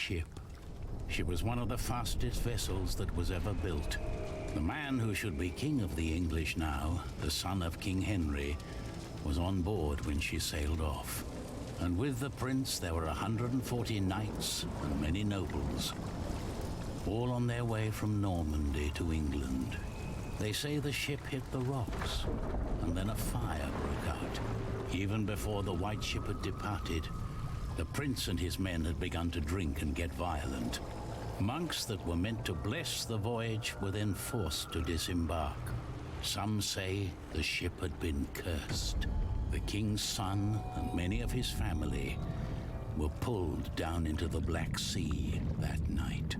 ship. She was one of the fastest vessels that was ever built. The man who should be king of the English now, the son of King Henry, was on board when she sailed off. And with the prince there were 140 knights and many nobles, all on their way from Normandy to England. They say the ship hit the rocks, and then a fire broke out. Even before the white ship had departed, the prince and his men had begun to drink and get violent. Monks that were meant to bless the voyage were then forced to disembark. Some say the ship had been cursed. The king's son and many of his family were pulled down into the Black Sea that night.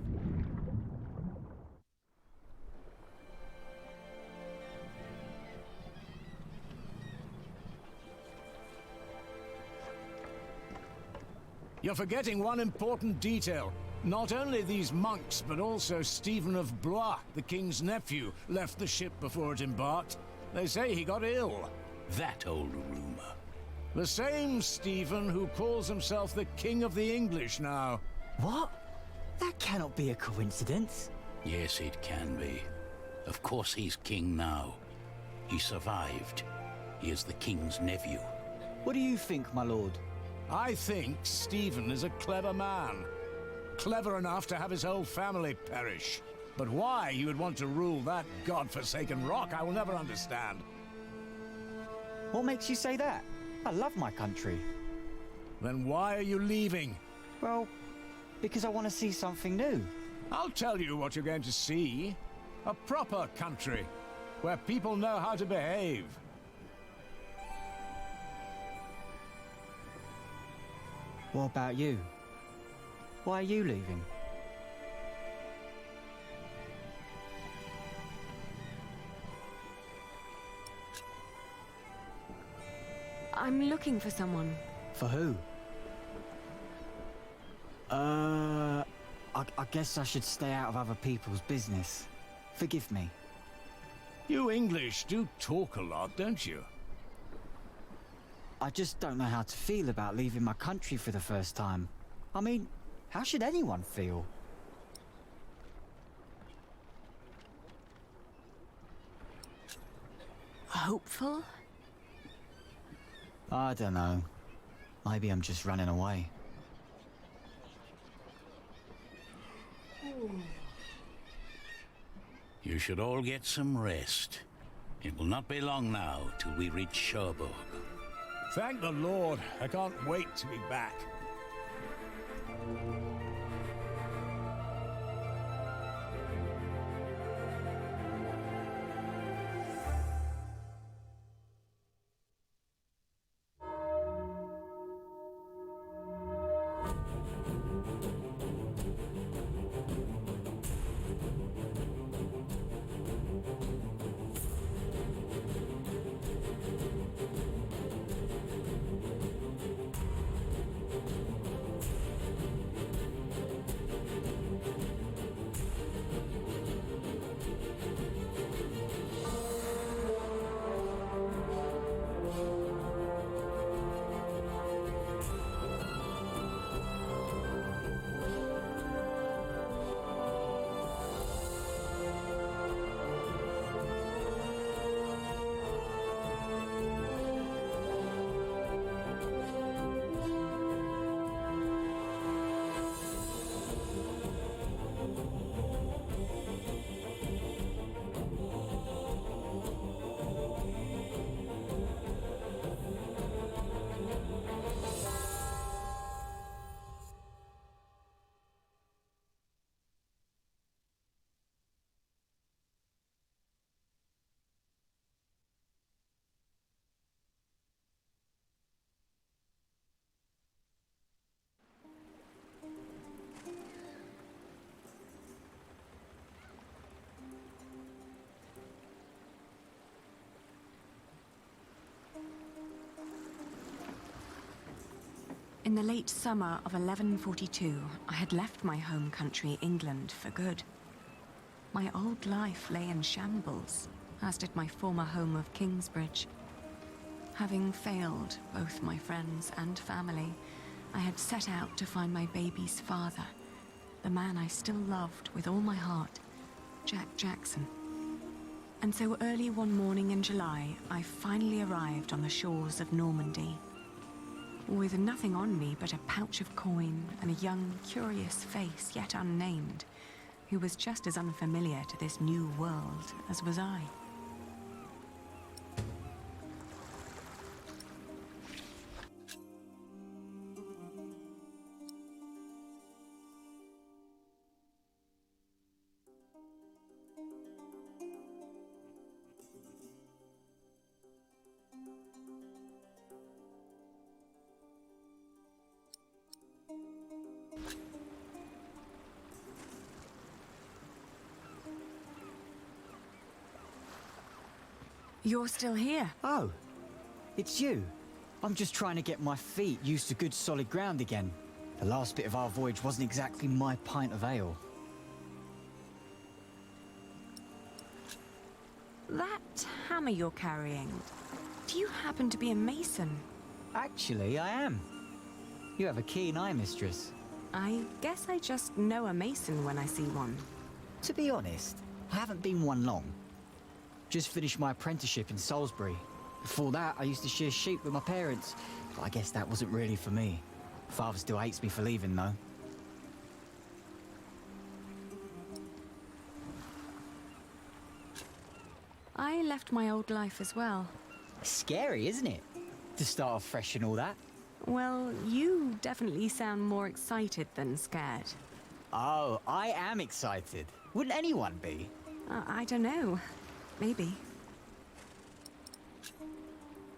You're forgetting one important detail. Not only these monks, but also Stephen of Blois, the king's nephew, left the ship before it embarked. They say he got ill. That old rumor. The same Stephen who calls himself the King of the English now. What? That cannot be a coincidence. Yes, it can be. Of course he's king now. He survived. He is the king's nephew. What do you think, my lord? I think Stephen is a clever man. Clever enough to have his whole family perish. But why you would want to rule that god-forsaken rock, I will never understand. What makes you say that? I love my country. Then why are you leaving? Well, because I want to see something new. I'll tell you what you're going to see. A proper country, where people know how to behave. What about you? Why are you leaving? I'm looking for someone. For who? I guess I should stay out of other people's business. Forgive me. You English do talk a lot, don't you? I just don't know how to feel about leaving my country for the first time. I mean, how should anyone feel? Hopeful? I don't know. Maybe I'm just running away. You should all get some rest. It will not be long now till we reach Cherbourg. Thank the Lord. I can't wait to be back. In the late summer of 1142, I had left my home country, England, for good. My old life lay in shambles, as did my former home of Kingsbridge. Having failed both my friends and family, I had set out to find my baby's father the man I still loved with all my heart, Jack Jackson. And so early one morning in July, I finally arrived on the shores of Normandy. With nothing on me but a pouch of coin and a young, curious face yet unnamed, who was just as unfamiliar to this new world as was I. You're still here? Oh, it's you. I'm just trying to get my feet used to good solid ground again. The last bit of our voyage wasn't exactly my pint of ale. That hammer you're carrying, do you happen to be a mason? Actually, I am. You have a keen eye, mistress. I guess I just know a mason when I see one. To be honest, I haven't been one long. Just finished my apprenticeship in Salisbury. Before that, I used to shear sheep with my parents, but I guess that wasn't really for me. Father still hates me for leaving, though. I left my old life as well. Scary, isn't it? To start off fresh and all that. Well, you definitely sound more excited than scared. Oh, I am excited. Wouldn't anyone be? I don't know. Maybe.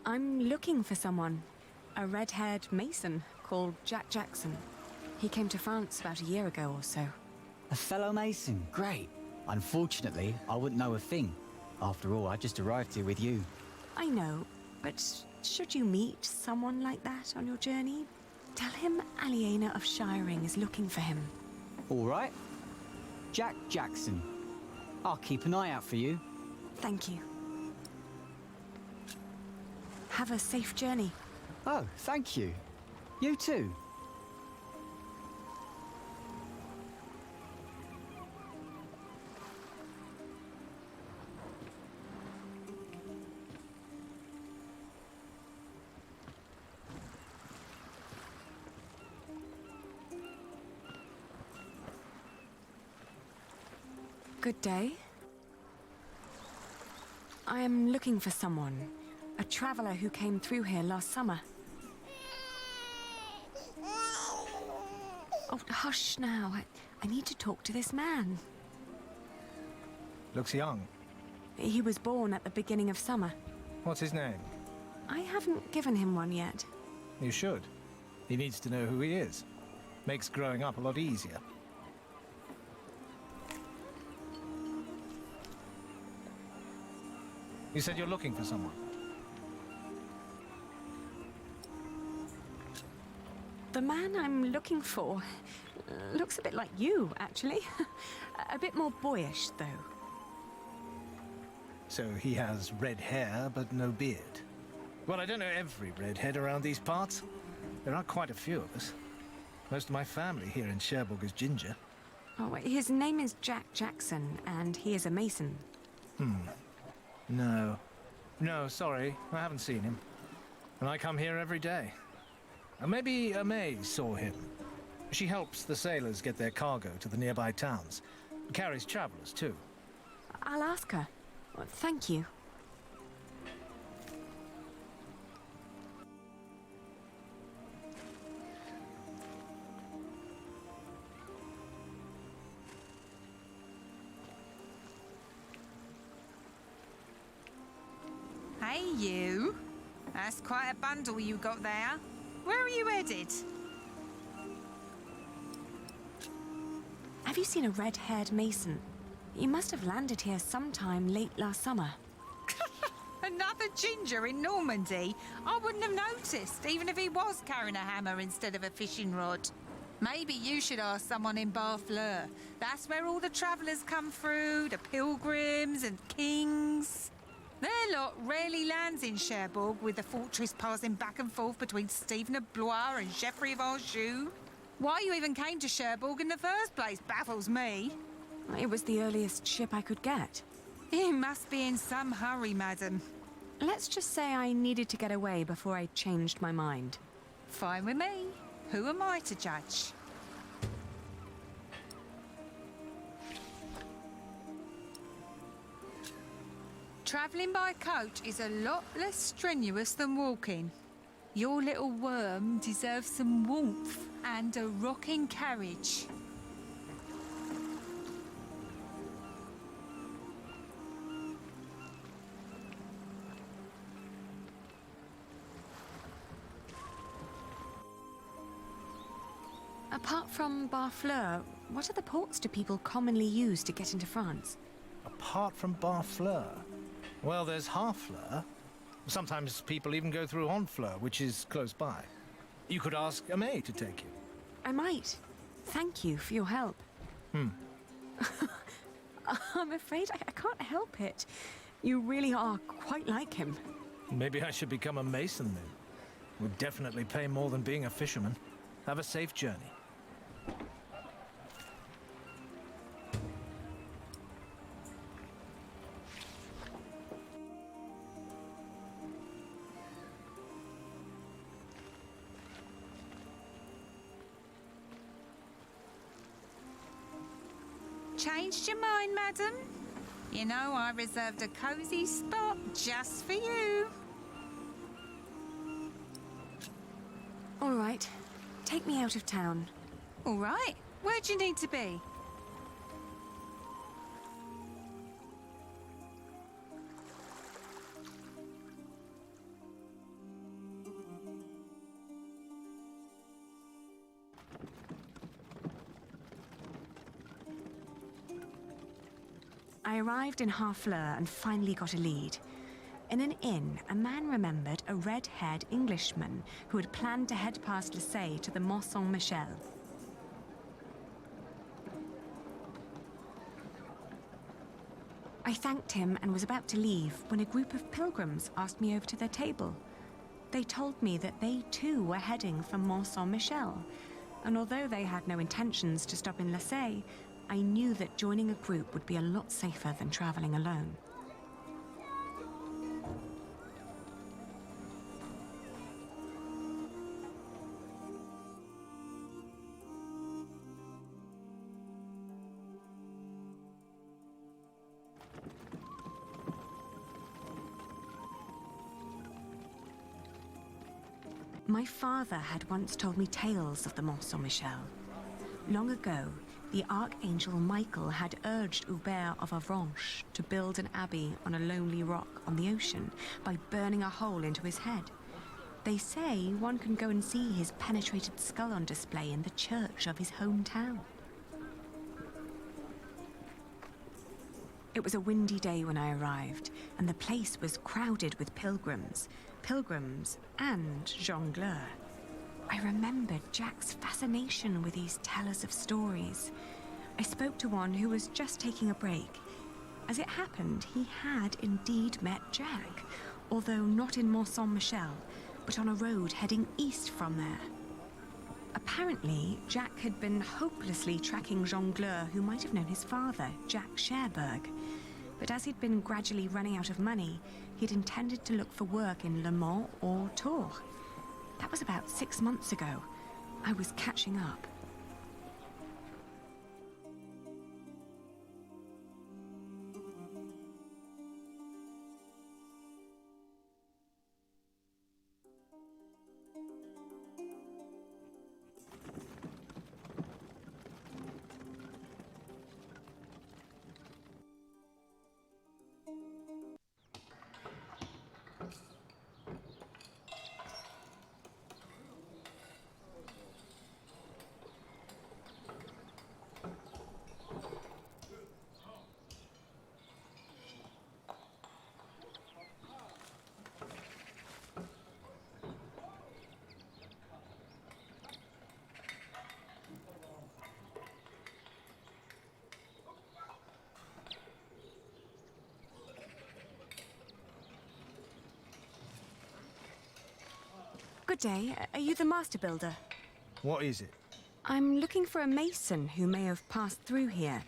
I'm looking for someone. A red-haired mason called Jack Jackson. He came to France about a year ago or so. A fellow mason, great. Unfortunately, I wouldn't know a thing. After all, I just arrived here with you. I know, but should you meet someone like that on your journey, tell him Aliena of Shiring is looking for him. All right. Jack Jackson. I'll keep an eye out for you. Thank you. Have a safe journey. Oh, thank you. You too. Good day. I am looking for someone. A traveler who came through here last summer. Oh, hush now. I need to talk to this man. Looks young. He was born at the beginning of summer. What's his name? I haven't given him one yet. You should. He needs to know who he is. Makes growing up a lot easier. You said you're looking for someone. The man I'm looking for looks a bit like you, actually. A bit more boyish, though. So he has red hair, but no beard. Well, I don't know every redhead around these parts. There are quite a few of us. Most of my family here in Cherbourg is ginger. Oh, his name is Jack Jackson, and he is a mason. No, sorry, I haven't seen him. And I come here every day. Maybe May saw him. She helps the sailors get their cargo to the nearby towns. Carries travelers, too. I'll ask her. Thank you. Hey, you. That's quite a bundle you got there. Where are you headed? Have you seen a red-haired mason? He must have landed here sometime late last summer. Another ginger in Normandy? I wouldn't have noticed, even if he was carrying a hammer instead of a fishing rod. Maybe you should ask someone in Barfleur. That's where all the travellers come through, the pilgrims and kings. Their lot rarely lands in Cherbourg, with the fortress passing back and forth between Stephen of Blois and Geoffrey of Anjou. Why you even came to Cherbourg in the first place baffles me. It was the earliest ship I could get. You must be in some hurry, madam. Let's just say I needed to get away before I changed my mind. Fine with me. Who am I to judge? Travelling by coach is a lot less strenuous than walking. Your little worm deserves some warmth and a rocking carriage. Apart from Barfleur, what other ports do people commonly use to get into France? Apart from Barfleur? Well, there's Harfleur. Sometimes people even go through Honfleur, which is close by. You could ask Aimé to take you. I might. Thank you for your help. I'm afraid I can't help it. You really are quite like him. Maybe I should become a mason then. Would definitely pay more than being a fisherman. Have a safe journey. Changed your mind, madam? You know, I reserved a cosy spot just for you. All right. Take me out of town. All right. Where do you need to be? I arrived in Harfleur and finally got a lead. In an inn, a man remembered a red-haired Englishman who had planned to head past Marseille to the Mont Saint-Michel. I thanked him and was about to leave when a group of pilgrims asked me over to their table. They told me that they too were heading for Mont Saint-Michel, and although they had no intentions to stop in Marseille, I knew that joining a group would be a lot safer than traveling alone. My father had once told me tales of the Mont Saint-Michel. Long ago, the Archangel Michael had urged Hubert of Avranches to build an abbey on a lonely rock on the ocean by burning a hole into his head. They say one can go and see his penetrated skull on display in the church of his hometown. It was a windy day when I arrived, and the place was crowded with pilgrims and jongleurs. I remembered Jack's fascination with these tellers of stories. I spoke to one who was just taking a break. As it happened, he had indeed met Jack, although not in Mont Saint-Michel, but on a road heading east from there. Apparently, Jack had been hopelessly tracking jongleur who might have known his father, Jack Cherbourg. But as he'd been gradually running out of money, he'd intended to look for work in Le Mans or Tours. That was about 6 months ago. I was catching up. Good day. Are you the master builder? What is it? I'm looking for a mason who may have passed through here.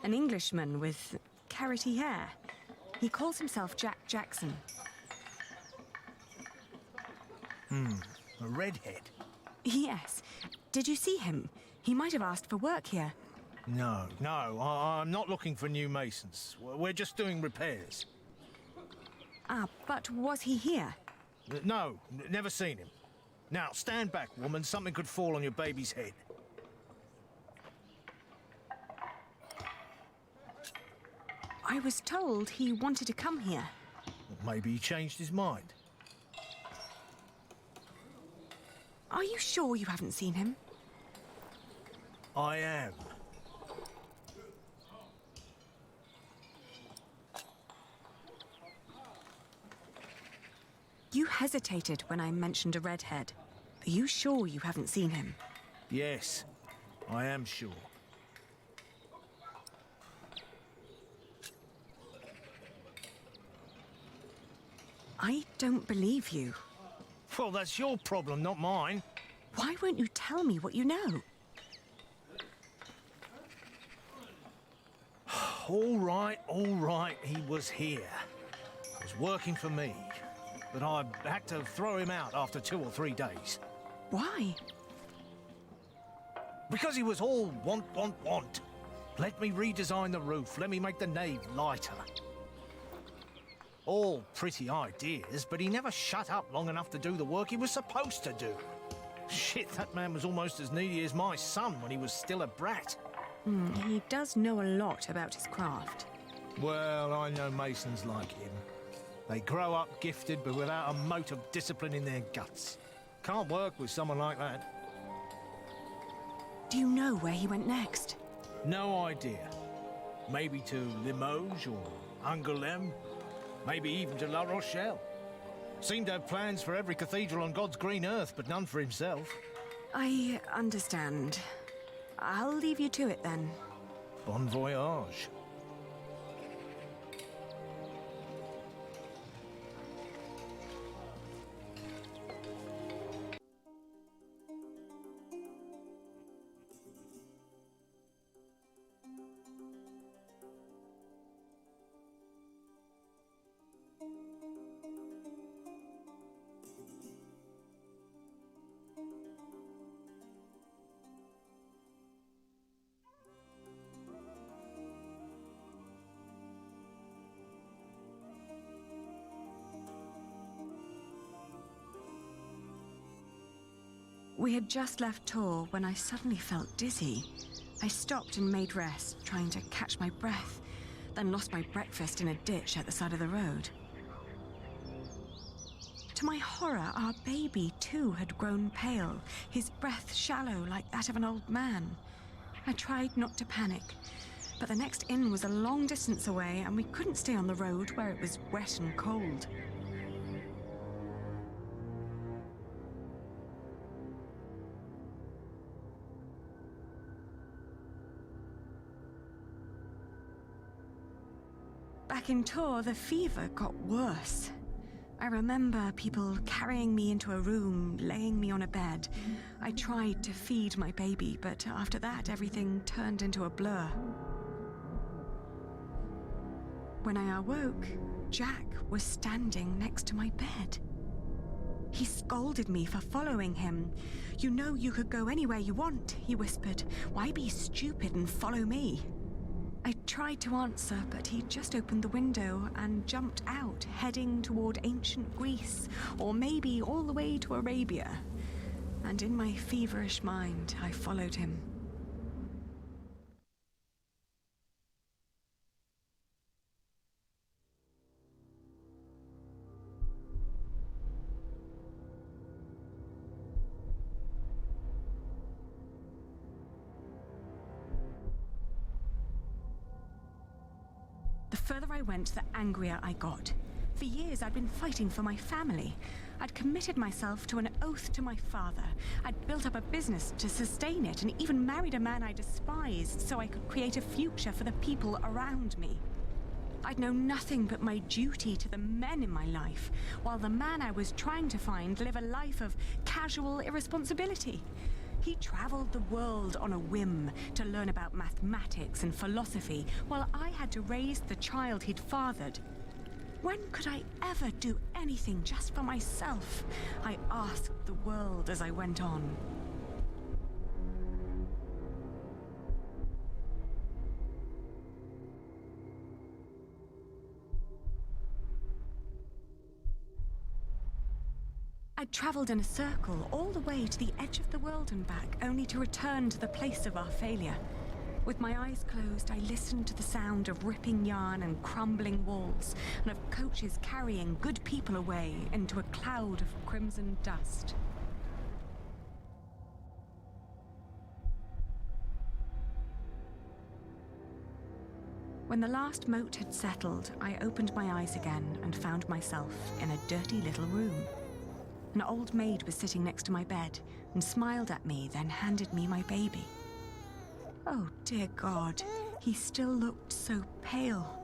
An Englishman with carroty hair. He calls himself Jack Jackson. A redhead? Yes. Did you see him? He might have asked for work here. No, I'm not looking for new masons. We're just doing repairs. Ah, but was he here? No, never seen him. Now, stand back, woman. Something could fall on your baby's head. I was told he wanted to come here. Maybe he changed his mind. Are you sure you haven't seen him? I am. You hesitated when I mentioned a redhead. Are you sure you haven't seen him? Yes, I am sure. I don't believe you. Well, that's your problem, not mine. Why won't you tell me what you know? All right, he was here. He was working for me. But I had to throw him out after 2 or 3 days. Why? Because he was all want. Let me redesign the roof, let me make the nave lighter. All pretty ideas, but he never shut up long enough to do the work he was supposed to do. Shit, that man was almost as needy as my son when he was still a brat. He does know a lot about his craft. Well, I know masons like him. They grow up gifted, but without a mote of discipline in their guts. Can't work with someone like that. Do you know where he went next? No idea. Maybe to Limoges or Angoulême. Maybe even to La Rochelle. Seemed to have plans for every cathedral on God's green earth, but none for himself. I understand. I'll leave you to it then. Bon voyage. We had just left Tours when I suddenly felt dizzy. I stopped and made rest, trying to catch my breath, then lost my breakfast in a ditch at the side of the road. To my horror, our baby too had grown pale, his breath shallow like that of an old man. I tried not to panic, but the next inn was a long distance away and we couldn't stay on the road where it was wet and cold. Back in Tours, the fever got worse. I remember people carrying me into a room, laying me on a bed. I tried to feed my baby, but after that, everything turned into a blur. When I awoke, Jack was standing next to my bed. He scolded me for following him. "You know you could go anywhere you want," he whispered. "Why be stupid and follow me?" I tried to answer, but he just opened the window and jumped out, heading toward ancient Greece, or maybe all the way to Arabia. And in my feverish mind, I followed him. The further I went, the angrier I got. For years, I'd been fighting for my family. I'd committed myself to an oath to my father. I'd built up a business to sustain it and even married a man I despised so I could create a future for the people around me. I'd known nothing but my duty to the men in my life, while the man I was trying to find lived a life of casual irresponsibility. He traveled the world on a whim to learn about mathematics and philosophy, while I had to raise the child he'd fathered. When could I ever do anything just for myself? I asked the world as I went on. I'd travelled in a circle all the way to the edge of the world and back, only to return to the place of our failure. With my eyes closed, I listened to the sound of ripping yarn and crumbling walls, and of coaches carrying good people away into a cloud of crimson dust. When the last moat had settled, I opened my eyes again and found myself in a dirty little room. An old maid was sitting next to my bed and smiled at me, then handed me my baby. Oh, dear God, he still looked so pale.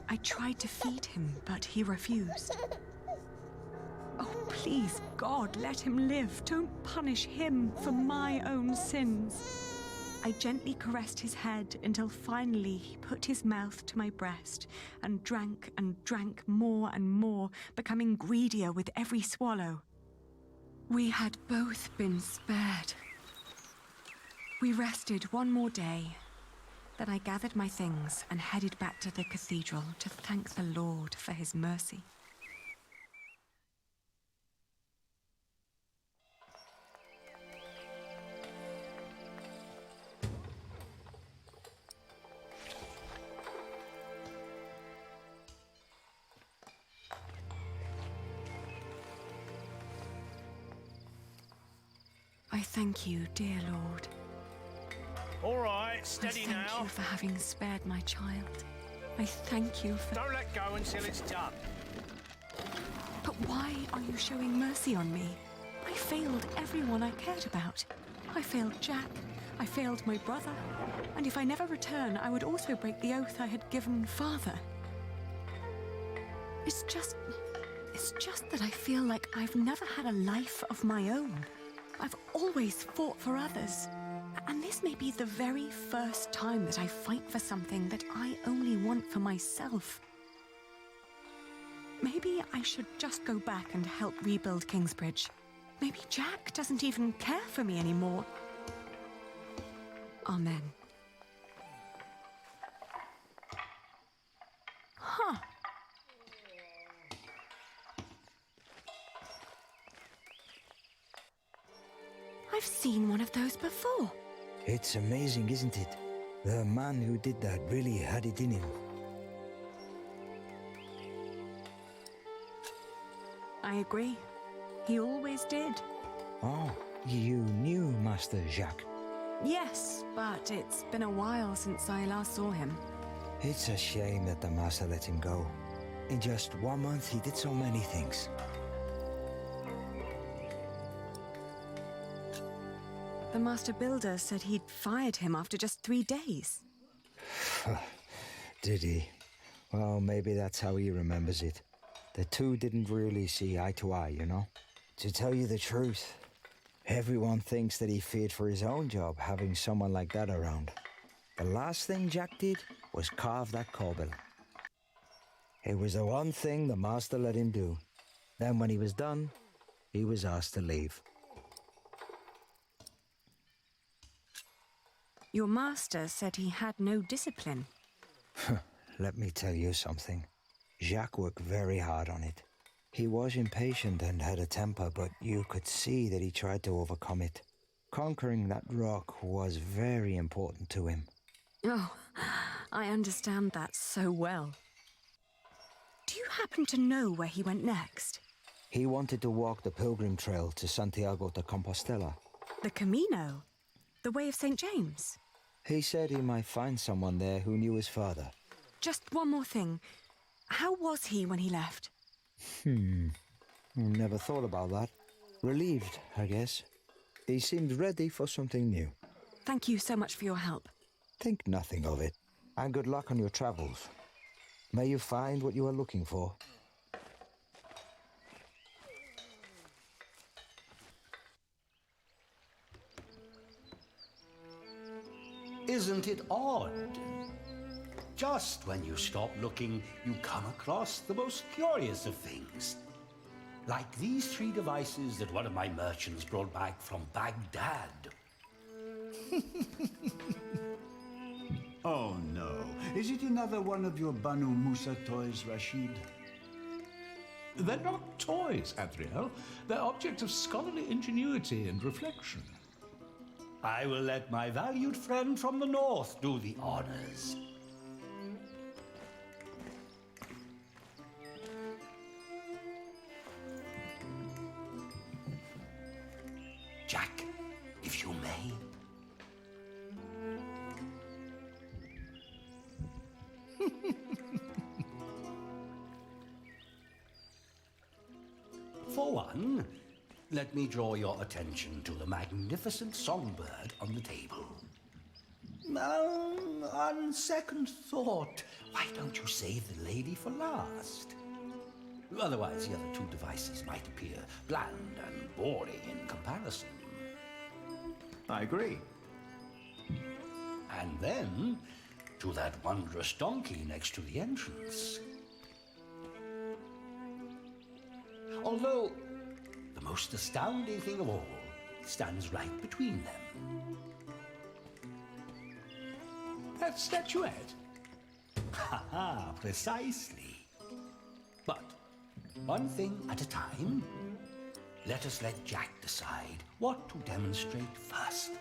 I tried to feed him, but he refused. Oh, please, God, let him live. Don't punish him for my own sins. I gently caressed his head until finally he put his mouth to my breast and drank more and more, becoming greedier with every swallow. We had both been spared. We rested one more day. Then I gathered my things and headed back to the cathedral to thank the Lord for his mercy. I thank you, dear Lord. All right, steady I thank now. you for having spared my child. I thank you for... Don't let go until it's done. But why are you showing mercy on me? I failed everyone I cared about. I failed Jack. I failed my brother. And if I never return, I would also break the oath I had given Father. It's just that I feel like I've never had a life of my own. I've always fought for others. And this may be the very first time that I fight for something that I only want for myself. Maybe I should just go back and help rebuild Kingsbridge. Maybe Jack doesn't even care for me anymore. Amen. Huh. I've seen one of those before. It's amazing, isn't it? The man who did that really had it in him. I agree. He always did. Oh, you knew Master Jacques. Yes, but it's been a while since I last saw him. It's a shame that the Master let him go. In just 1 month, he did so many things. The master builder said he'd fired him after just 3 days. Did he? Well, maybe that's how he remembers it. The two didn't really see eye to eye, you know? To tell you the truth, everyone thinks that he feared for his own job having someone like that around. The last thing Jack did was carve that corbel. It was the one thing the master let him do. Then when he was done, he was asked to leave. Your master said he had no discipline. Let me tell you something. Jacques worked very hard on it. He was impatient and had a temper, but you could see that he tried to overcome it. Conquering that rock was very important to him. Oh, I understand that so well. Do you happen to know where he went next? He wanted to walk the pilgrim trail to Santiago de Compostela. The Camino? The Way of St. James? He said he might find someone there who knew his father. Just one more thing. How was he when he left? Never thought about that. Relieved, I guess. He seemed ready for something new. Thank you so much for your help. Think nothing of it. And good luck on your travels. May you find what you are looking for. Isn't it odd? Just when you stop looking, you come across the most curious of things. Like these 3 devices that one of my merchants brought back from Baghdad. Oh no. Is it another one of your Banu Musa toys, Rashid? They're not toys, Adriel. They're objects of scholarly ingenuity and reflection. I will let my valued friend from the north do the honors. Jack, if you may. For one, let me draw your attention to the magnificent songbird on the table. On second thought, why don't you save the lady for last? Otherwise, the other 2 devices might appear bland and boring in comparison. I agree. And then, to that wondrous donkey next to the entrance. Although, the most astounding thing of all stands right between them. That statuette? Ha-ha, precisely. But, one thing at a time, let us let Jack decide what to demonstrate first.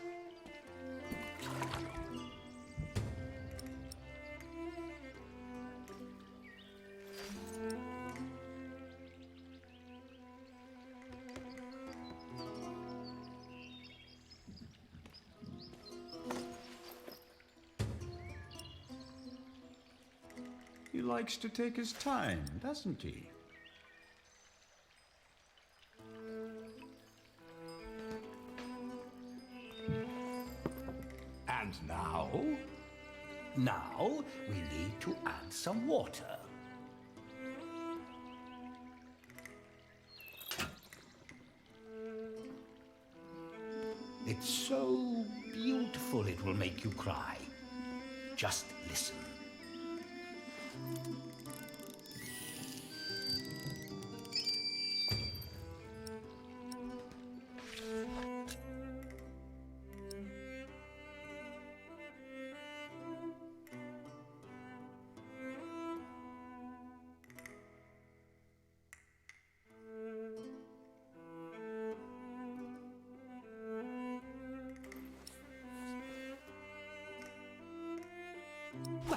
He likes to take his time, doesn't he? And now? Now, we need to add some water. It's so beautiful it will make you cry. Just listen.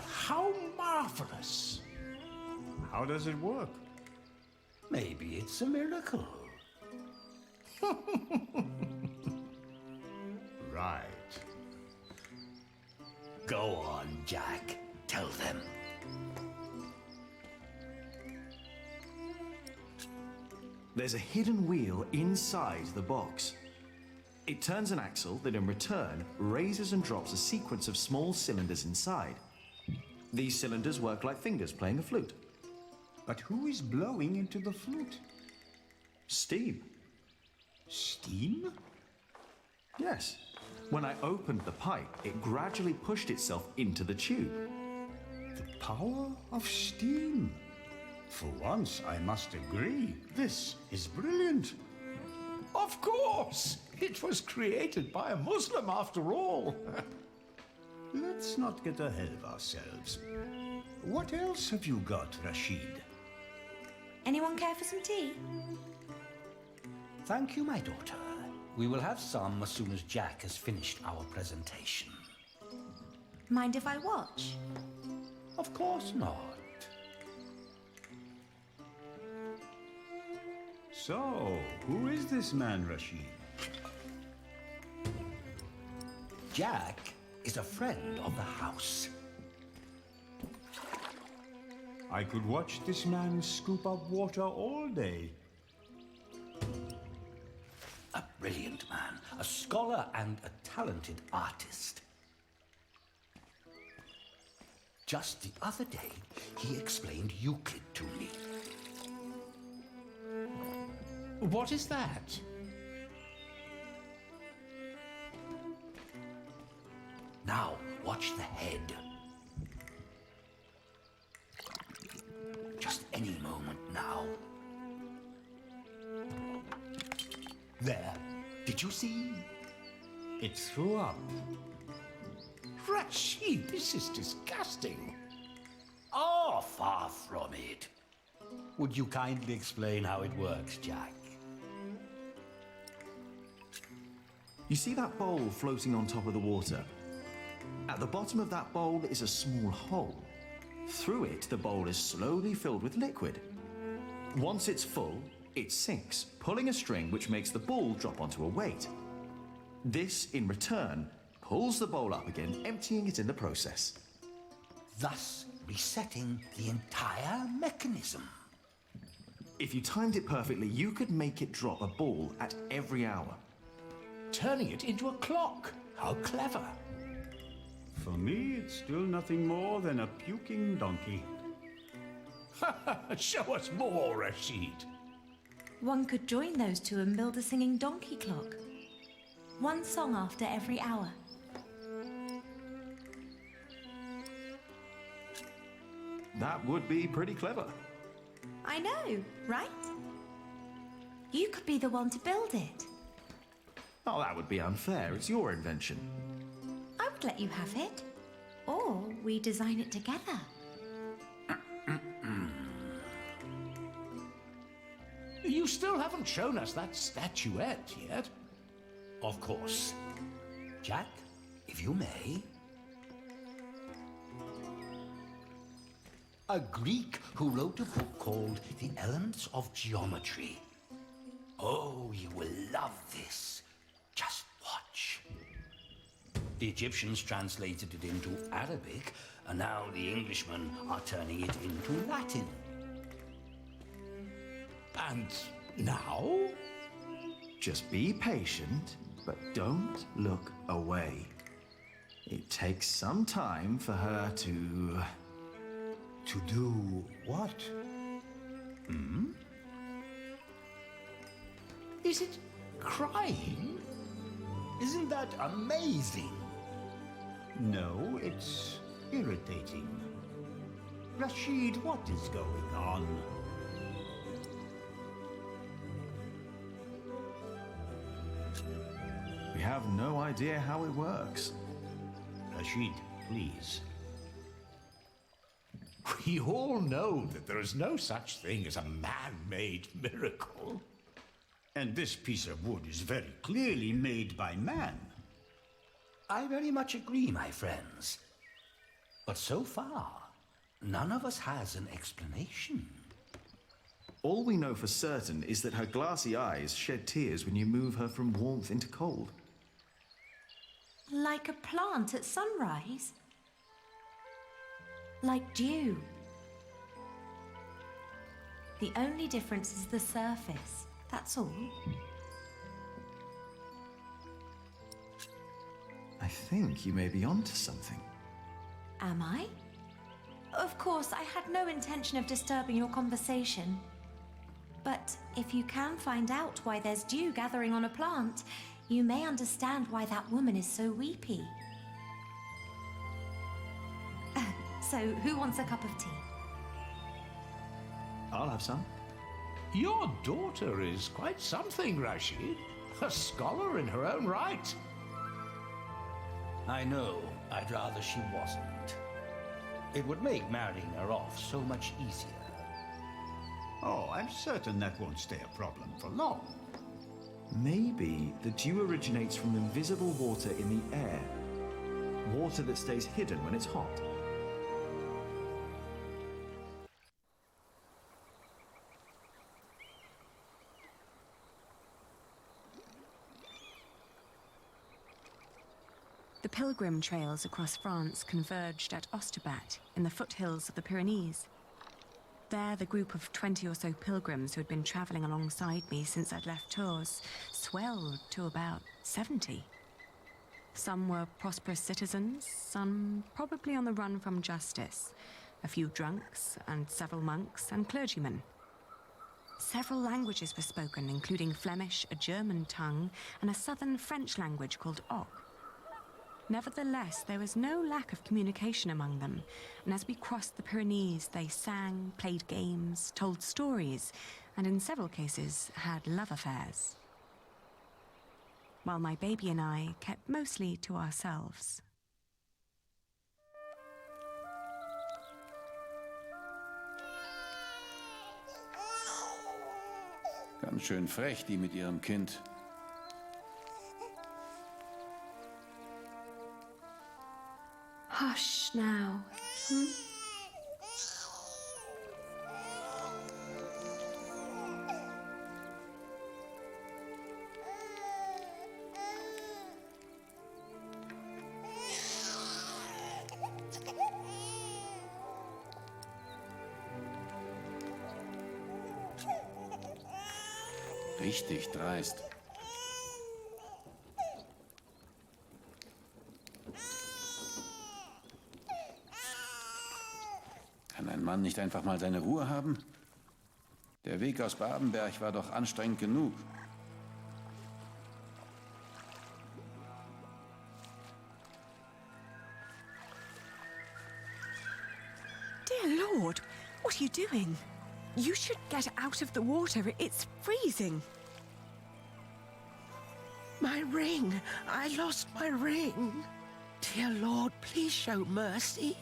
How marvelous! How does it work? Maybe it's a miracle. Right. Go on, Jack. Tell them. There's a hidden wheel inside the box. It turns an axle that in return raises and drops a sequence of small cylinders inside. These cylinders work like fingers playing a flute. But who is blowing into the flute? Steam. Steam? Yes. When I opened the pipe, it gradually pushed itself into the tube. The power of steam. For once, I must agree, this is brilliant. Of course! It was created by a Muslim after all. Let's not get ahead of ourselves. What else have you got, Rashid? Anyone care for some tea? Thank you, my daughter. We will have some as soon as Jack has finished our presentation. Mind if I watch? Of course not. So, who is this man, Rashid? Jack is a friend of the house. I could watch this man scoop up water all day. A brilliant man, a scholar and a talented artist. Just the other day, he explained Euclid to me. What is that? Now, what touch the head. Just any moment now. There. Did you see? It threw up. Rashid, this is disgusting. Oh, far from it. Would you kindly explain how it works, Jack? You see that bowl floating on top of the water? At the bottom of that bowl is a small hole. Through it, the bowl is slowly filled with liquid. Once it's full, it sinks, pulling a string which makes the ball drop onto a weight. This, in return, pulls the bowl up again, emptying it in the process. Thus resetting the entire mechanism. If you timed it perfectly, you could make it drop a ball at every hour. Turning it into a clock. How clever. For me, it's still nothing more than a puking donkey. Show us more, Rashid. One could join those two and build a singing donkey clock. One song after every hour. That would be pretty clever. I know, right? You could be the one to build it. Oh, that would be unfair. It's your invention. I would let you have it. Or we design it together. You still haven't shown us that statuette yet. Of course. Jack, if you may. A Greek who wrote a book called The Elements of Geometry. Oh, you will love this. Just watch. The Egyptians translated it into Arabic, and now the Englishmen are turning it into Latin. And now? Just be patient, but don't look away. It takes some time for her to... To do what? Is it crying? Isn't that amazing? No, it's irritating. Rashid, what is going on? We have no idea how it works. Rashid, please. We all know that there is no such thing as a man-made miracle. And this piece of wood is very clearly made by man. I very much agree, my friends. But so far, none of us has an explanation. All we know for certain is that her glassy eyes shed tears when you move her from warmth into cold. Like a plant at sunrise. Like dew. The only difference is the surface. That's all. I think you may be onto something. Am I? Of course, I had no intention of disturbing your conversation. But if you can find out why there's dew gathering on a plant, you may understand why that woman is so weepy. So, who wants a cup of tea? I'll have some. Your daughter is quite something, Rashid. A scholar in her own right. I know. I'd rather she wasn't. It would make marrying her off so much easier. Oh, I'm certain that won't stay a problem for long. Maybe the dew originates from invisible water in the air. Water that stays hidden when it's hot. The pilgrim trails across France converged at Osterbat in the foothills of the Pyrenees. There, the group of 20 or so pilgrims who had been travelling alongside me since I'd left Tours swelled to about 70. Some were prosperous citizens, some probably on the run from justice, a few drunks, and several monks and clergymen. Several languages were spoken, including Flemish, a German tongue, and a southern French language called Oc. Nevertheless, there was no lack of communication among them, and as we crossed the Pyrenees, they sang, played games, told stories, and in several cases had love affairs. While my baby and I kept mostly to ourselves. Ganz schön frech, die mit ihrem Kind. Hush now. Richtig dreist. Kann ein Mann nicht einfach mal seine Ruhe haben? Der Weg aus Babenberg war doch anstrengend genug. Dear Lord, what are you doing? You should get out of the water. It's freezing. My ring! I lost my ring! Dear Lord, please show mercy.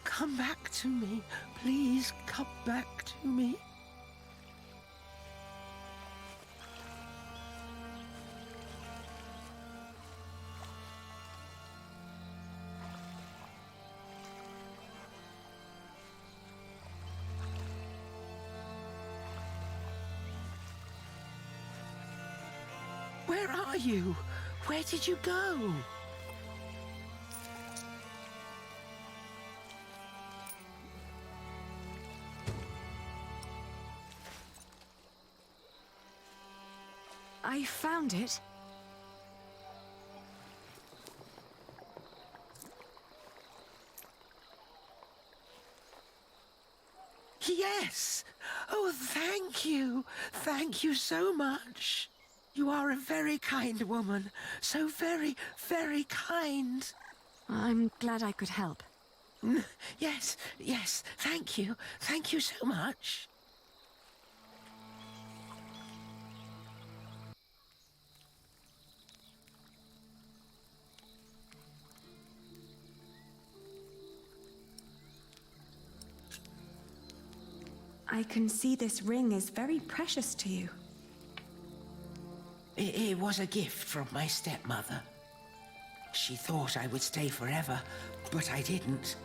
Come back to me. Please come back to me. Where are you? Where did you go? I found it. Yes! Oh, thank you. Thank you so much. You are a very kind woman. So very, very kind. I'm glad I could help. Yes, yes. Thank you. Thank you so much. I can see this ring is very precious to you. It was a gift from my stepmother. She thought I would stay forever, but I didn't.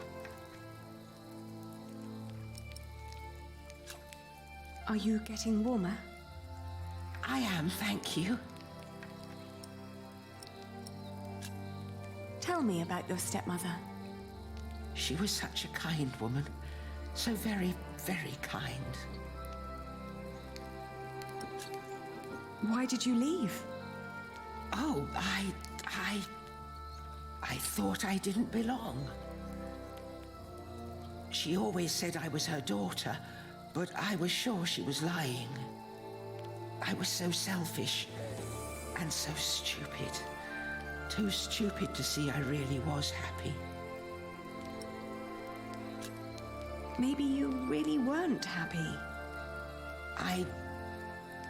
Are you getting warmer? I am, thank you. Tell me about your stepmother. She was such a kind woman. So very, very kind. Why did you leave? Oh, I thought I didn't belong. She always said I was her daughter, but I was sure she was lying. I was so selfish and so stupid. Too stupid to see I really was happy. Maybe you really weren't happy. I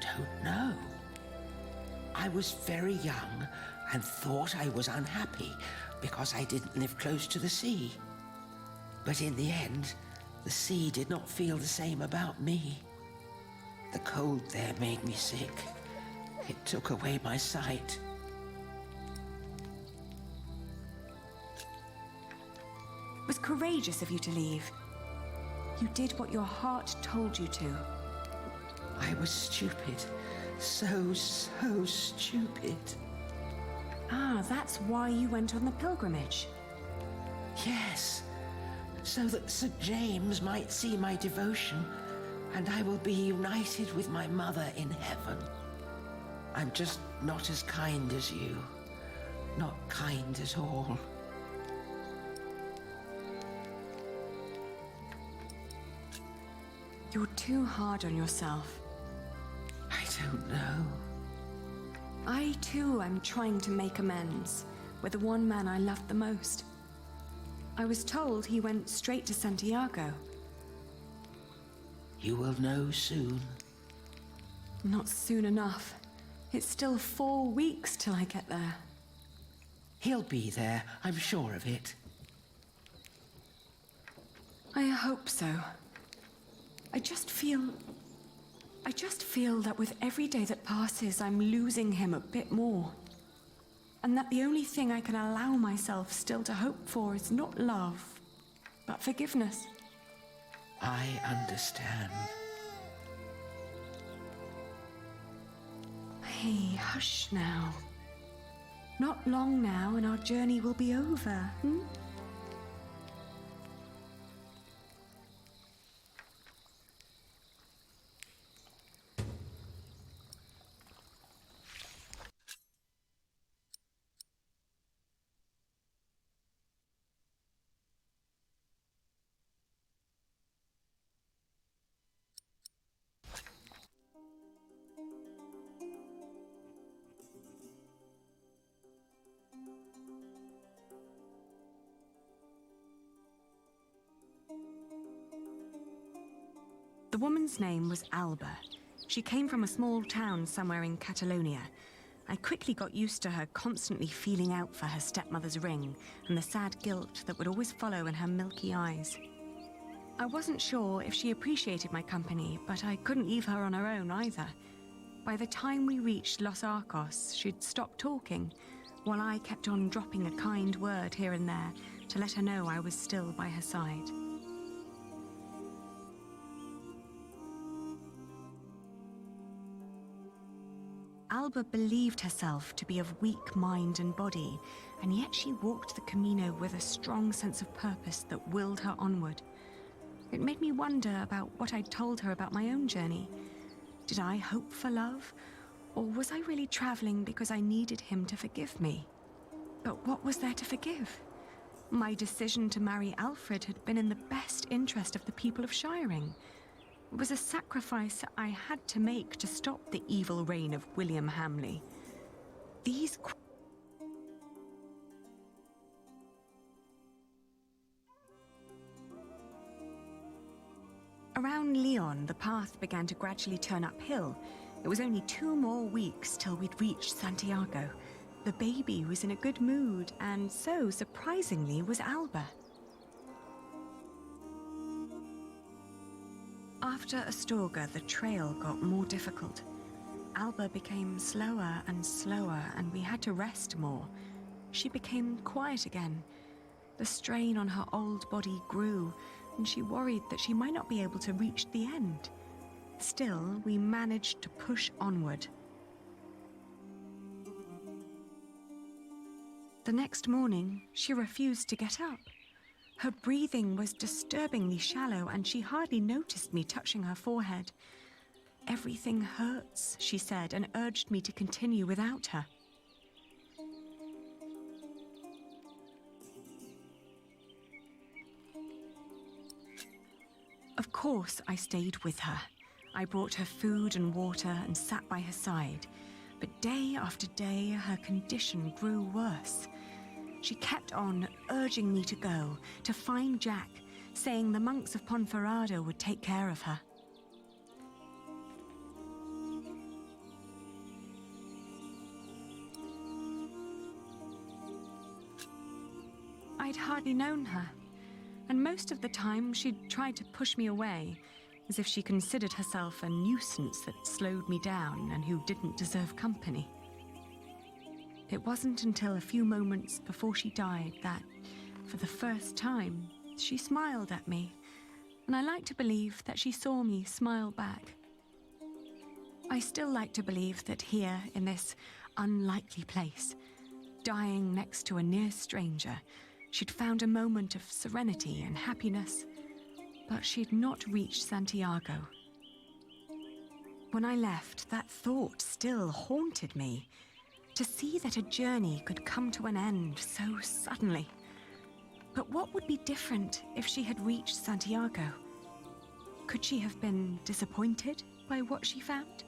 don't know. I was very young and thought I was unhappy because I didn't live close to the sea. But in the end, the sea did not feel the same about me. The cold there made me sick. It took away my sight. It was courageous of you to leave. You did what your heart told you to. I was stupid. So stupid. Ah, that's why you went on the pilgrimage. Yes, so that St. James might see my devotion, and I will be united with my mother in heaven. I'm just not as kind as you. Not kind at all. You're too hard on yourself. I don't know. I, too, am trying to make amends with the one man I loved the most. I was told he went straight to Santiago. You will know soon. Not soon enough. It's still 4 weeks till I get there. He'll be there, I'm sure of it. I hope so. I just feel that with every day that passes, I'm losing him a bit more. And that the only thing I can allow myself still to hope for is not love, but forgiveness. I understand. Hey, hush now. Not long now and our journey will be over, hmm? The woman's name was Alba. She came from a small town somewhere in Catalonia. I quickly got used to her constantly feeling out for her stepmother's ring and the sad guilt that would always follow in her milky eyes. I wasn't sure if she appreciated my company, but I couldn't leave her on her own either. By the time we reached Los Arcos, she'd stopped talking, while I kept on dropping a kind word here and there to let her know I was still by her side. Alba believed herself to be of weak mind and body, and yet she walked the Camino with a strong sense of purpose that willed her onward. It made me wonder about what I'd told her about my own journey. Did I hope for love, or was I really traveling because I needed him to forgive me? But what was there to forgive? My decision to marry Alfred had been in the best interest of the people of Shiring. It was a sacrifice I had to make to stop the evil reign of William Hamley. These Around Lyon, the path began to gradually turn uphill. It was only 2 more weeks till we'd reached Santiago. The baby was in a good mood, and so, surprisingly, was Alba. After Astorga, the trail got more difficult. Alba became slower and slower, and we had to rest more. She became quiet again. The strain on her old body grew, and she worried that she might not be able to reach the end. Still, we managed to push onward. The next morning, she refused to get up. Her breathing was disturbingly shallow, and she hardly noticed me touching her forehead. "Everything hurts," she said, and urged me to continue without her. Of course, I stayed with her. I brought her food and water and sat by her side. But day after day, her condition grew worse. She kept on urging me to go, to find Jack, saying the monks of Ponferrada would take care of her. I'd hardly known her, and most of the time she'd tried to push me away, as if she considered herself a nuisance that slowed me down and who didn't deserve company. It wasn't until a few moments before she died that, for the first time, she smiled at me, and I like to believe that she saw me smile back. I still like to believe that here, in this unlikely place, dying next to a near stranger, she'd found a moment of serenity and happiness, but she'd not reached Santiago. When I left, that thought still haunted me. To see that a journey could come to an end so suddenly. But what would be different if she had reached Santiago? Could she have been disappointed by what she found?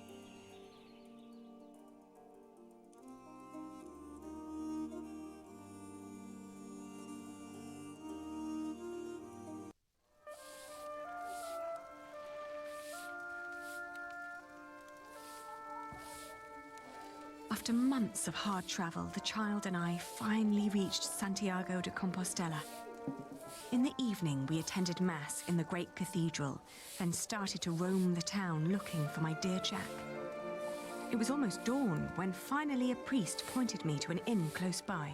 After months of hard travel, the child and I finally reached Santiago de Compostela. In the evening, we attended Mass in the great cathedral, then started to roam the town looking for my dear Jack. It was almost dawn when finally a priest pointed me to an inn close by.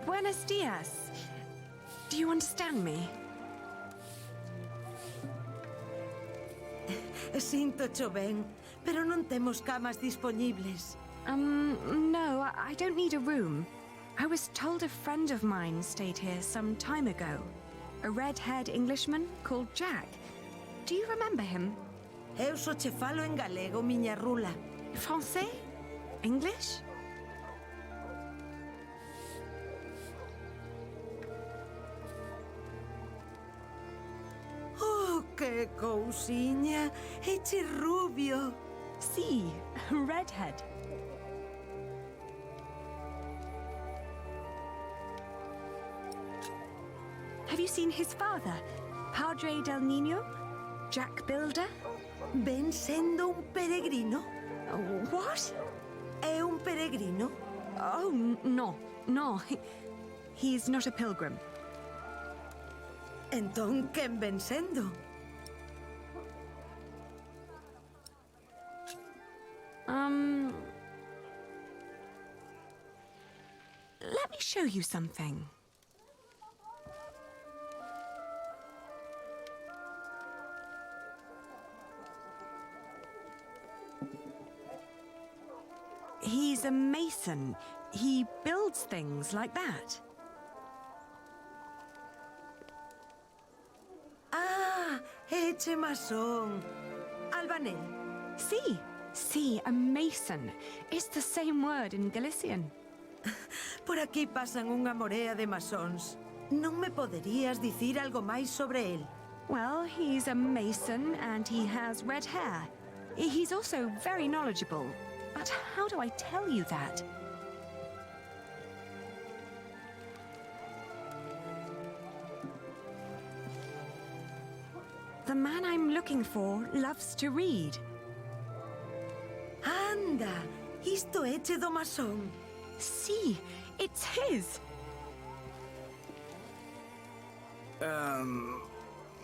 Buenos dias. Do you understand me? Sinto cho ben, pero non temos camas dispoñibles. No, I don't need a room. I was told a friend of mine stayed here some time ago. A red-haired Englishman called Jack. Do you remember him? Eu só che falo en galego, miña rula. Français? English? Que cousiña, eche rubio. Sí, redhead. Have you seen his father, Padre del Niño? Jack Builder? Ven sendo un peregrino. What? É un peregrino? Oh, no. He's not a pilgrim. Entón, quen ven sendo? Let me show you something. He's a mason. He builds things like that. Ah, eche masón. Albanel. Sí, a mason. It's the same word in Galician. Por aquí pasan unha morea de masóns. Non me poderías dicir algo máis sobre el? Well, he's a mason and he has red hair. He's also very knowledgeable. But how do I tell you that? The man I'm looking for loves to read. Anda, isto eche do masón. Sí, it's his.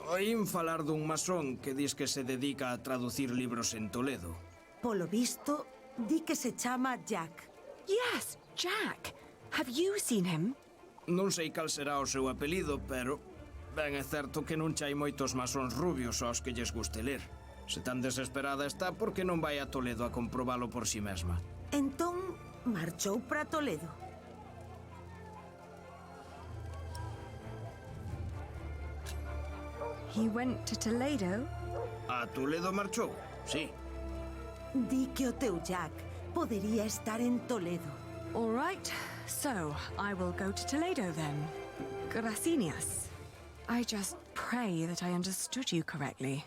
Oín falar dun masón que dis que se dedica a traducir libros en Toledo. Polo visto, di que se chama Jack. Yes, Jack. Have you seen him? Non sei cal será o seu apelido, pero ben é certo que non chai moitos masóns rubios aos que lles guste ler. Se tan desesperada está, por que non vai a Toledo a comprobalo por si mesma? Entón, marchou para Toledo. He went to Toledo? A Toledo marchou, sí. Di que o teu Jack podería estar en Toledo. All right, so I will go to Toledo then. Gracias. I just pray that I understood you correctly.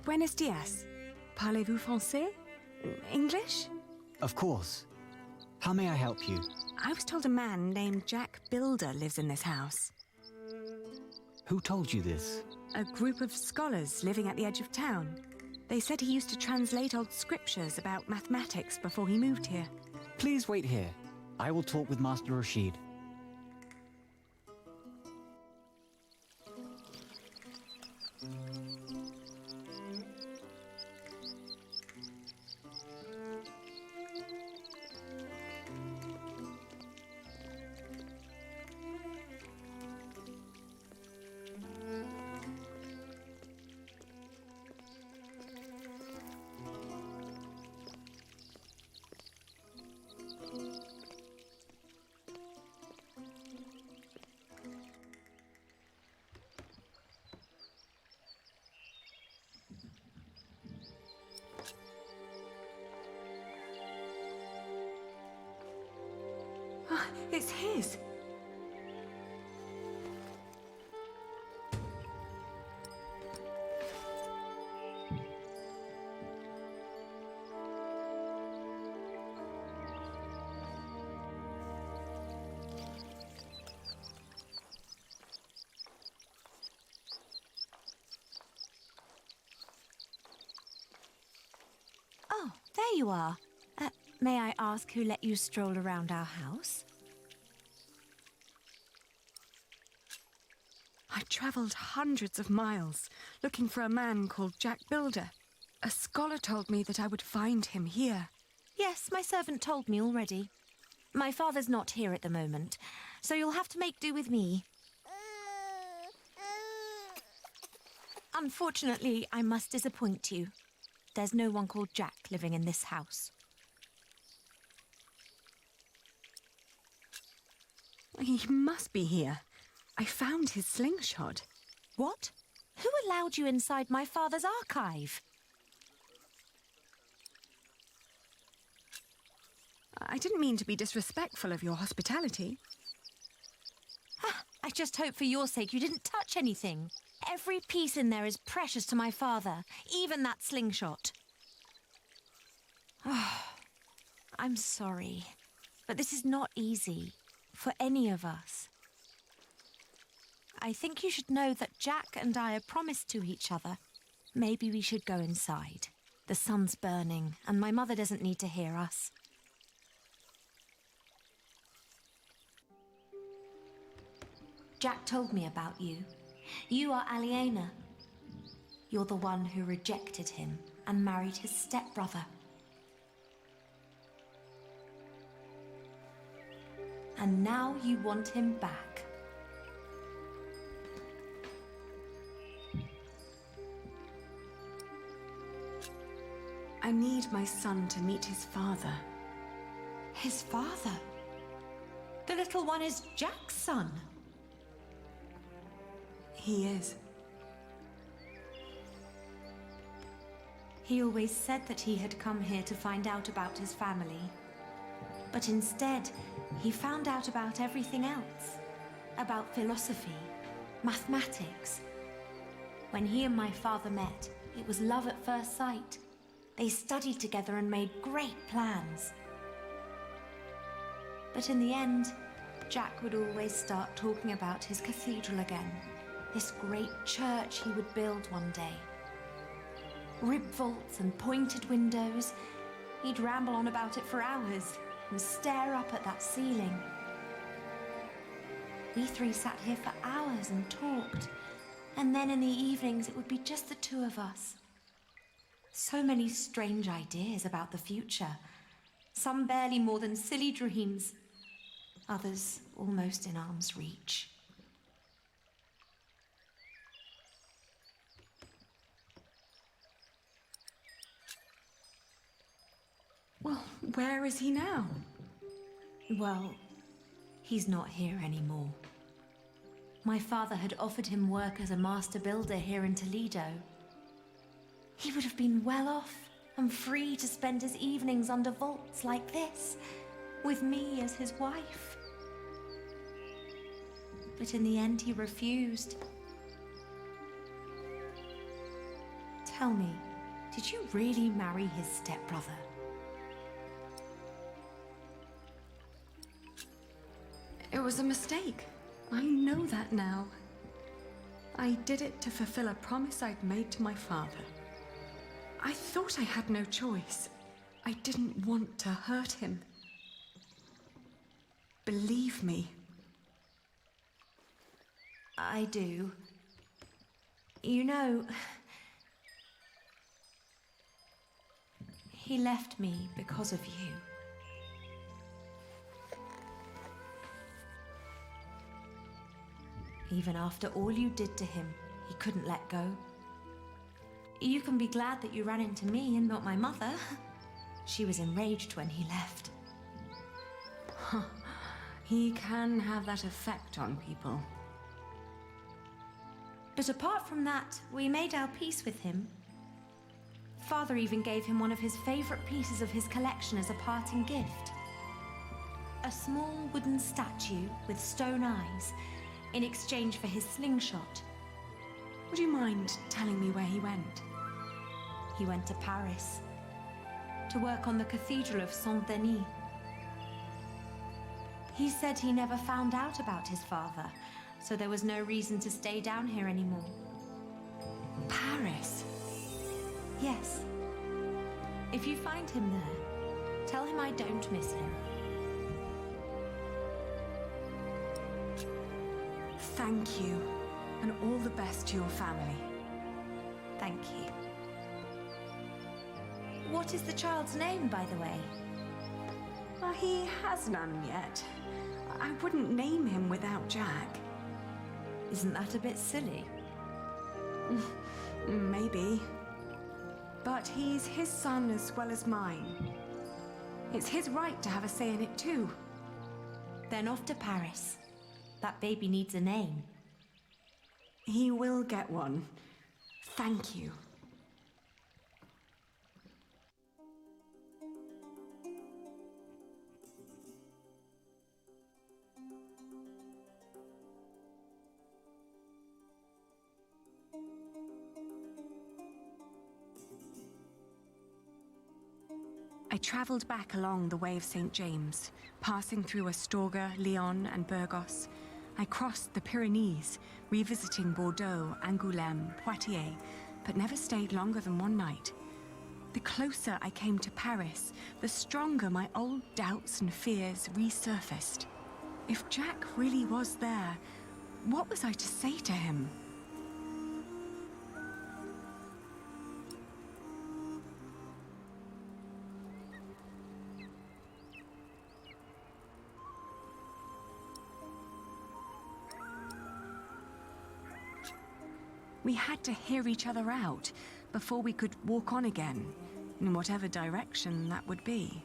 Buenos dias. Parlez-vous français? English? Of course. How may I help you? I was told a man named Jack Builder lives in this house. Who told you this? A group of scholars living at the edge of town. They said he used to translate old scriptures about mathematics before he moved here. Please wait here. I will talk with Master Rashid. It's his. Oh, there you are. May I ask who let you stroll around our house? I travelled hundreds of miles looking for a man called Jack Builder. A scholar told me that I would find him here. Yes, my servant told me already. My father's not here at the moment, so you'll have to make do with me. Unfortunately, I must disappoint you. There's no one called Jack living in this house. He must be here. I found his slingshot. What? Who allowed you inside my father's archive? I didn't mean to be disrespectful of your hospitality. I just hope for your sake you didn't touch anything. Every piece in there is precious to my father, even that slingshot. I'm sorry, but this is not easy for any of us. I think you should know that Jack and I are promised to each other. Maybe we should go inside. The sun's burning, and my mother doesn't need to hear us. Jack told me about you. You are Aliena. You're the one who rejected him and married his stepbrother. And now you want him back. I need my son to meet his father. His father? The little one is Jack's son. He is. He always said that he had come here to find out about his family. But instead, he found out about everything else. About philosophy, mathematics. When he and my father met, it was love at first sight. They studied together and made great plans. But in the end, Jack would always start talking about his cathedral again. This great church he would build one day. Rib vaults and pointed windows. He'd ramble on about it for hours and stare up at that ceiling. We three sat here for hours and talked. And then in the evenings, it would be just the two of us. So many strange ideas about the future. Some barely more than silly dreams. Others almost in arm's reach. Well, where is he now? Well, he's not here anymore. My father had offered him work as a master builder here in Toledo. He would have been well off and free to spend his evenings under vaults like this, with me as his wife. But in the end, he refused. tell me, did you really marry his stepbrother? It was a mistake. I know that now. I did it to fulfill a promise I'd made to my father. I thought I had no choice. I didn't want to hurt him. Believe me. I do. You know, he left me because of you. Even after all you did to him, he couldn't let go. You can be glad that you ran into me and not my mother. She was enraged when he left. He can have that effect on people. But apart from that, we made our peace with him. Father even gave him one of his favorite pieces of his collection as a parting gift. A small wooden statue with stone eyes in exchange for his slingshot. Would you mind telling me where he went? He went to Paris to work on the Cathedral of Saint-Denis. He said he never found out about his father, so there was no reason to stay down here anymore. Paris? Yes. If you find him there, tell him I don't miss him. Thank you, and all the best to your family. Thank you. What is the child's name, by the way? He has none yet. I wouldn't name him without Jack. Isn't that a bit silly? Maybe. But he's his son as well as mine. It's his right to have a say in it too. Then off to Paris. That baby needs a name. He will get one. Thank you. I travelled back along the Way of St. James, passing through Astorga, Lyon and Burgos. I crossed the Pyrenees, revisiting Bordeaux, Angoulême, Poitiers, but never stayed longer than one night. The closer I came to Paris, the stronger my old doubts and fears resurfaced. If Jack really was there, what was I to say to him? We had to hear each other out before we could walk on again, in whatever direction that would be.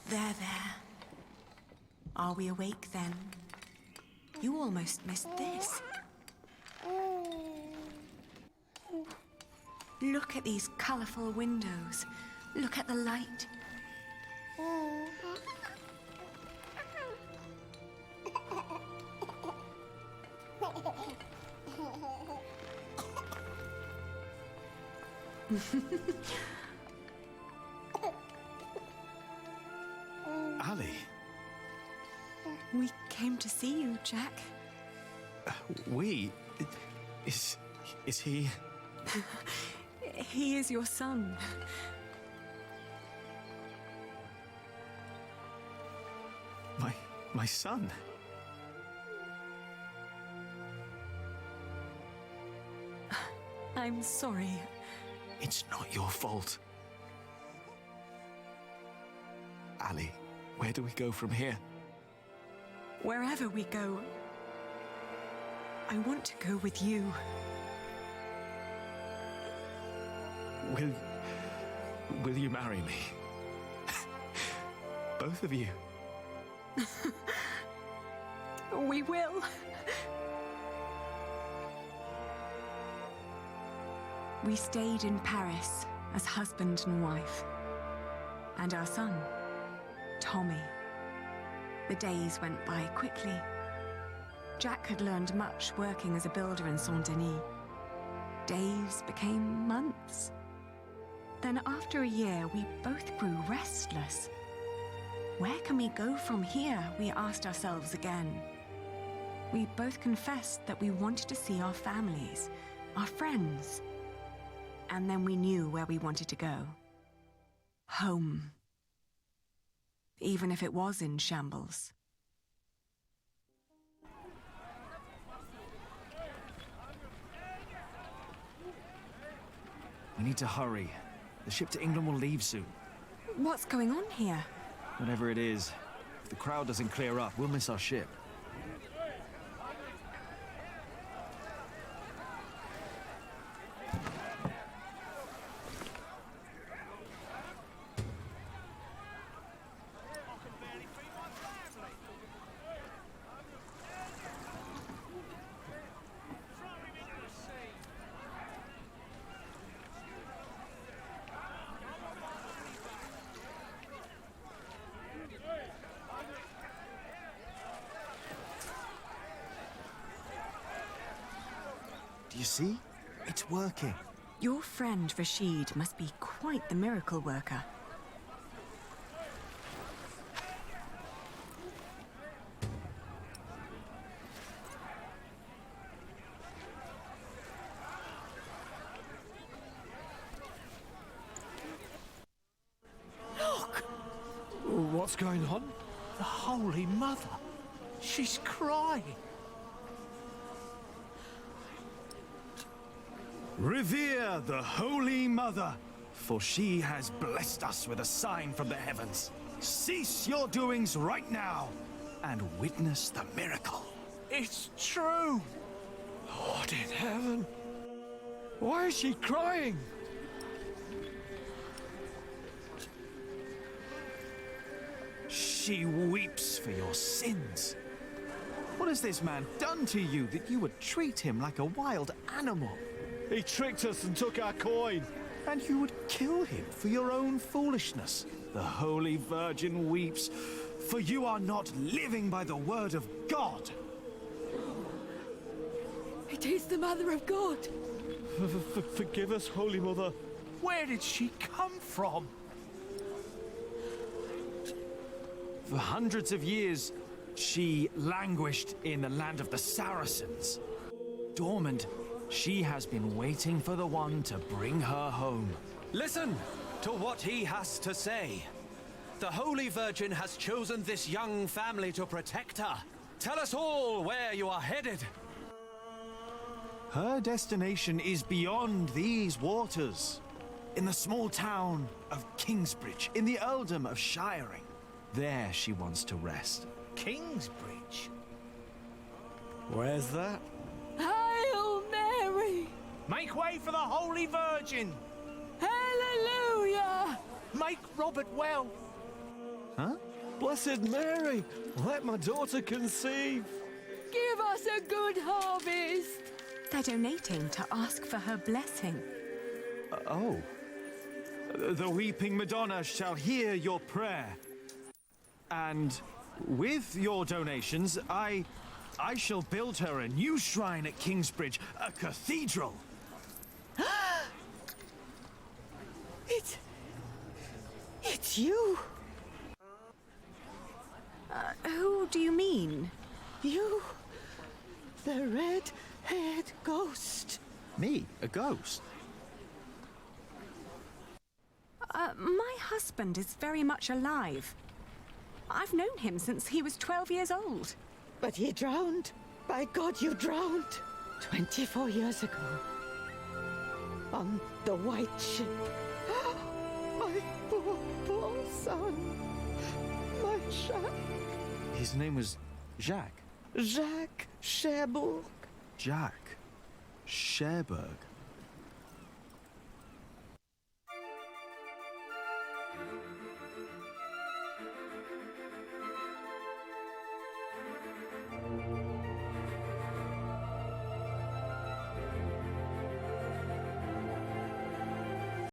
There. Are we awake then? You almost missed this. Look at these colourful windows. Look at the light. Ali, We came to see you, Jack. we... Is he... He is your son. My son? I'm sorry. It's not your fault. Ali, where do we go from here? Wherever we go, I want to go with you. Will you marry me? Both of you. We will. We stayed in Paris as husband and wife. And our son, Tommy. The days went by quickly. Jack had learned much working as a builder in Saint-Denis. Days became months. Then after a year, we both grew restless. Where can we go from here, we asked ourselves again. We both confessed that we wanted to see our families, our friends. And then we knew where we wanted to go. Home. Even if it was in shambles. We need to hurry. The ship to England will leave soon. What's going on here? Whatever it is, if the crowd doesn't clear up, we'll miss our ship. Do you see? It's working. Your friend Rashid must be quite the miracle worker. Look! What's going on? The Holy Mother. She's crying. Revere the Holy Mother, for she has blessed us with a sign from the heavens. Cease your doings right now and witness the miracle. It's true. Lord in heaven. Why is she crying? She weeps for your sins. What has this man done to you that you would treat him like a wild animal? He tricked us and took our coin. And you would kill him for your own foolishness. The Holy Virgin weeps, for you are not living by the word of God. It is the Mother of God. Forgive us, Holy Mother. Where did she come from? For hundreds of years, she languished in the land of the Saracens. Dormant, she has been waiting for the one to bring her home. Listen to what he has to say. The Holy Virgin has chosen this young family to protect her. Tell us all where you are headed. Her destination is beyond these waters. In the small town of Kingsbridge, in the earldom of Shiring. There she wants to rest. Kingsbridge? Where's that? Hail Mary! Make way for the Holy Virgin! Hallelujah! Make Robert well! Huh? Blessed Mary, let my daughter conceive! Give us a good harvest! They're donating to ask for her blessing. Oh. The weeping Madonna shall hear your prayer. And with your donations, I shall build her a new shrine at Kingsbridge, a cathedral. It's you. Who do you mean? You. The red-haired ghost. Me? A ghost? My husband is very much alive. I've known him since he was 12 years old. But he drowned. By God, you drowned. 24 years ago. On the white ship. My poor son. My Jacques. His name was Jacques. Jacques Cherbourg. Jacques Cherbourg.